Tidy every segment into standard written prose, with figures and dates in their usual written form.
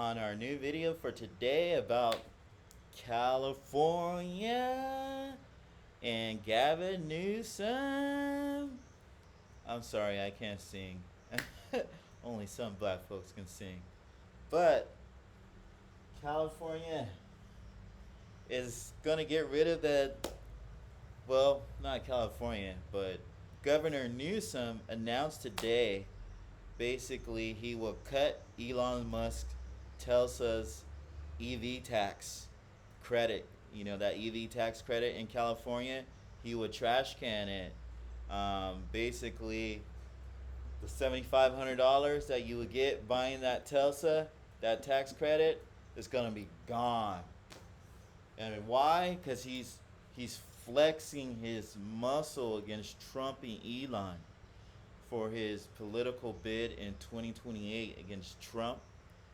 on our new video for today about California and Gavin Newsom. I'm sorry, I can't sing. Only some black folks can sing. But California is going to get rid of that. Well, not California, but Governor Newsom announced today basically he will cut Elon Musk Tesla's EV tax credit. You know, that EV tax credit in California, he would trash can it. Basically, the $7,500 that you would get buying that Tesla, that tax credit, is gonna be gone. And why? Because he's flexing his muscle against Trump and Elon for his political bid in 2028 against Trump,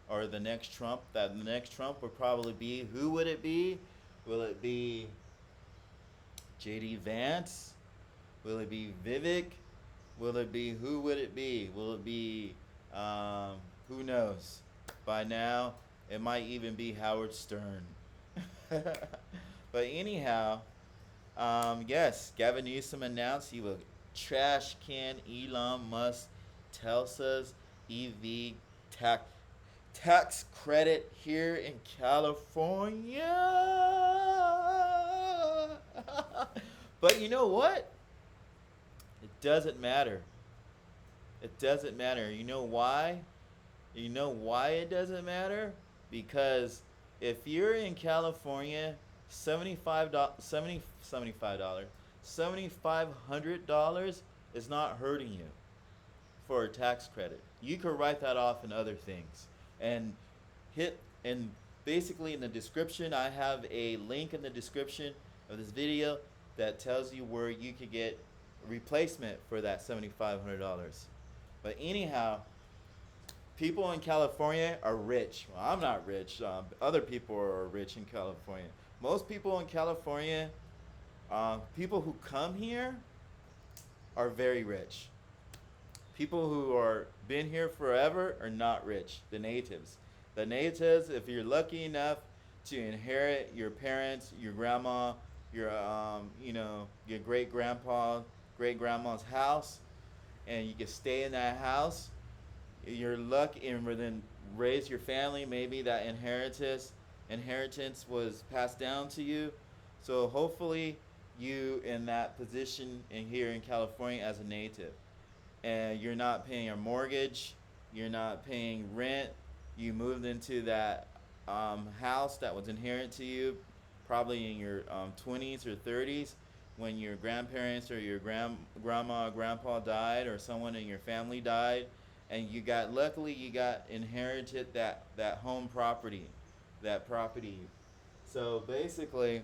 or the next Trump. That the next Trump would probably be, who would it be? Will it be JD Vance? Will it be Vivek? Will it be, who would it be? Will it be, who knows? By now, it might even be Howard Stern. But anyhow, yes, Gavin Newsom announced he will trash can Elon Musk Tesla's EV tax credit here in California. But you know what? It doesn't matter. It doesn't matter. You know why? You know why it doesn't matter? Because if you're in California, $7,500 is not hurting you for a tax credit. You could write that off in other things. And basically in the description, I have a link in the description of this video that tells you where you could get a replacement for that $7,500. But anyhow, people in California are rich. Well, I'm not rich. Other people are rich in California. Most people in California, people who come here are very rich. People who are been here forever are not rich. The natives. The natives, if you're lucky enough to inherit your parents, your grandma, your your great grandma's house, and you can stay in that house, you're lucky, and then raise your family. Maybe that inheritance was passed down to you. So hopefully you in that position in here in California as a native, and you're not paying a mortgage, you're not paying rent, you moved into that house that was inherent to you probably in your 20s or 30s when your grandparents or your grandma or grandpa died, or someone in your family died, and luckily you got inherited that home property, that property. So basically,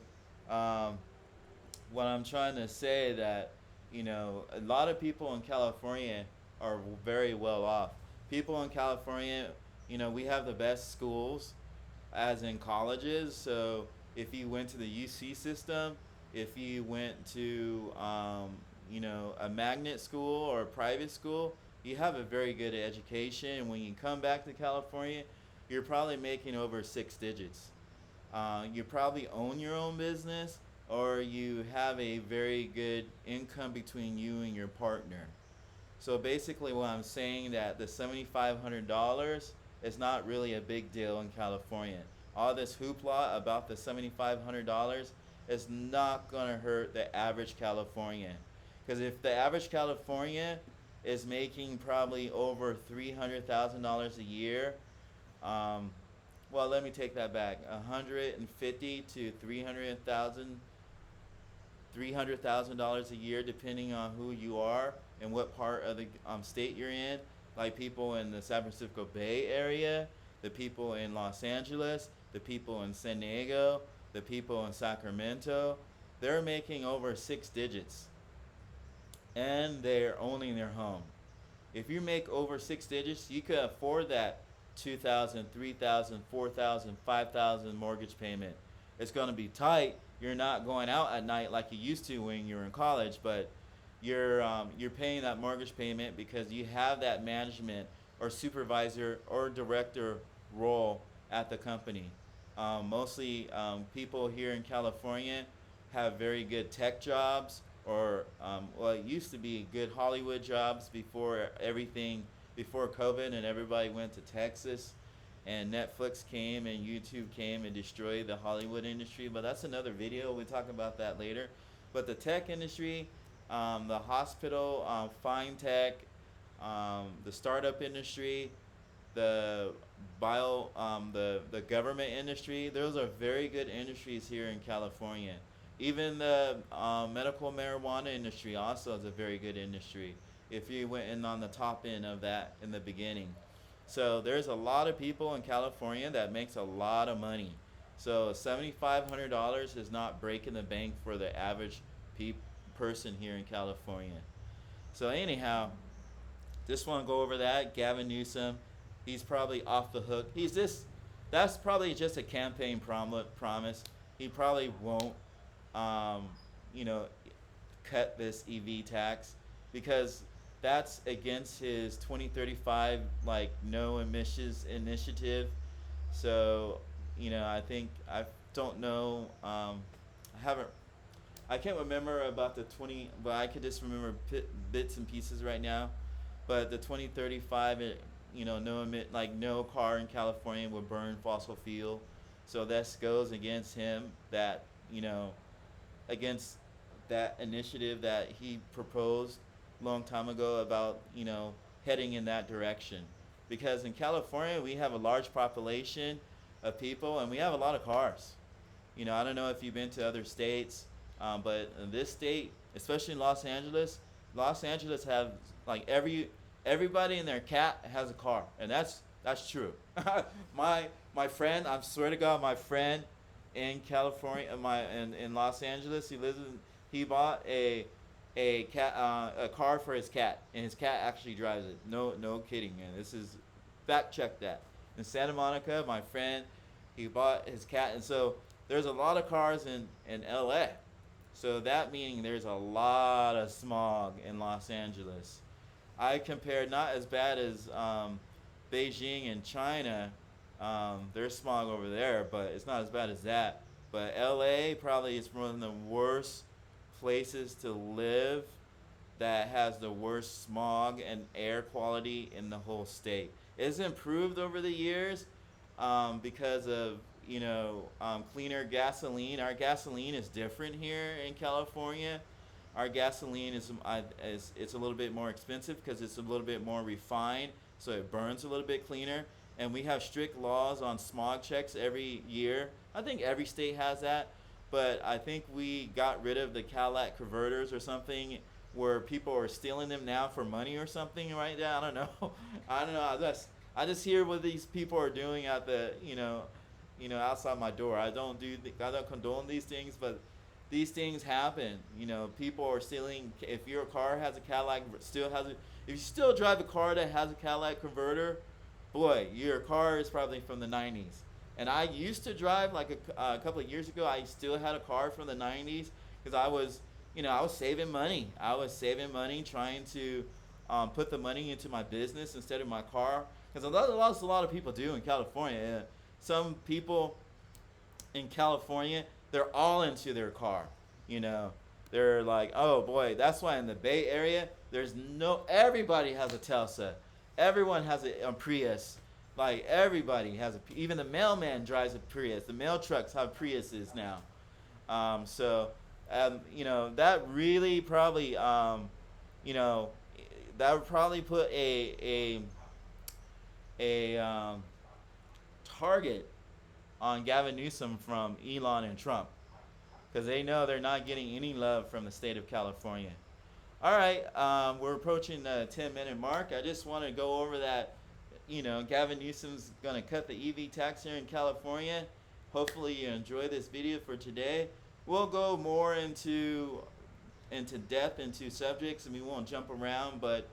what I'm trying to say that, a lot of people in California are very well off. People in California, we have the best schools, as in colleges. So if you went to the UC system, if you went to, a magnet school or a private school, you have a very good education. And when you come back to California, you're probably making over 6 digits. You probably own your own business, or you have a very good income between you and your partner. So basically what I'm saying, that the $7,500 is not really a big deal in California. All this hoopla about the $7,500 is not going to hurt the average Californian. Because if the average California is making probably over $300,000 a year, well, let me take that back. 150 to $300,000 a year, depending on who you are and what part of the state you're in. Like people in the San Francisco Bay Area, the people in Los Angeles, the people in San Diego, the people in Sacramento, they're making over 6 digits, and they're owning their home. If you make over 6 digits, you could afford that $2,000, $3,000, $4,000, $5,000 mortgage payment. It's going to be tight. You're not going out at night like you used to when you were in college, but you're paying that mortgage payment because you have that management or supervisor or director role at the company. Mostly people here in California have very good tech jobs, or well, it used to be good Hollywood jobs before COVID and everybody went to Texas and Netflix came and YouTube came and destroyed the Hollywood industry. But that's another video. We'll talk about that later. But the tech industry, the hospital, fine tech, the startup industry, the the government industry, those are very good industries here in California. Even the medical marijuana industry also is a very good industry if you went in on the top end of that in the beginning. So there's a lot of people in California that makes a lot of money. So $7,500 is not breaking the bank for the average person here in California. So anyhow, just want to go over that. Gavin Newsom, he's probably off the hook. That's probably just a campaign promise. He probably won't, you know, cut this EV tax because that's against his 2035 like no emissions initiative. So, you know, I don't know. I can't remember about the 20, but I could just remember bits and pieces right now. But the 2035, you know, no car in California will burn fossil fuel. So this goes against him, that, you know, against that initiative that he proposed a long time ago about, you know, heading in that direction. Because in California, we have a large population of people and we have a lot of cars. You know, I don't know if you've been to other states, but in this state, especially in Los Angeles have like everybody and their cat has a car, and that's true. my friend, I swear to God, my friend in California, in Los Angeles, he bought a car for his cat, and his cat actually drives it. No kidding, man. This is fact check that. In Santa Monica, my friend, he bought his cat, and so there's a lot of cars in LA. So that meaning there's a lot of smog in Los Angeles. I compared not as bad as Beijing and China. There's smog over there, but it's not as bad as that. But LA probably is one of the worst places to live, that has the worst smog and air quality in the whole state. It's improved over the years because of, you know, cleaner gasoline. Our gasoline is different here in California. Our gasoline is it's a little bit more expensive because it's a little bit more refined, so it burns a little bit cleaner. And we have strict laws on smog checks every year. I think every state has that, but I think we got rid of the Cadillac converters or something, where people are stealing them now for money or something right now. I don't know. I don't know. I just hear what these people are doing at the, you know, outside my door. I don't condone these things, but these things happen. You know, people are stealing. If your car has a Cadillac, if you still drive a car that has a Cadillac converter, boy, your car is probably from the 90s. And I used to drive like a couple of years ago. I still had a car from the 90s because I was saving money. I was saving money, trying to put the money into my business instead of my car. Because a lot of people do in California. Some people in California, they're all into their car. You know, they're like, oh boy, that's why in the Bay Area, everybody has a Tesla. Everyone has a Prius. Like everybody has even the mailman drives a Prius. The mail trucks have Priuses now. You know, that really probably, you know, that would probably put a target on Gavin Newsom from Elon and Trump, because they know they're not getting any love from the state of California. All right, we're approaching the 10-minute mark. I just want to go over that. You know, Gavin Newsom's going to cut the EV tax here in California. Hopefully you enjoy this video for today. We'll go more into depth into subjects, and we won't jump around, but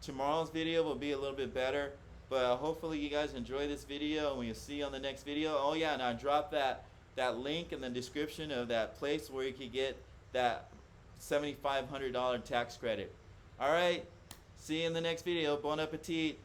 tomorrow's video will be a little bit better. But hopefully you guys enjoy this video, and we'll see you on the next video. Oh yeah, and I dropped that link in the description of that place where you can get that $7,500 tax credit. All right, see you in the next video. Bon appetit.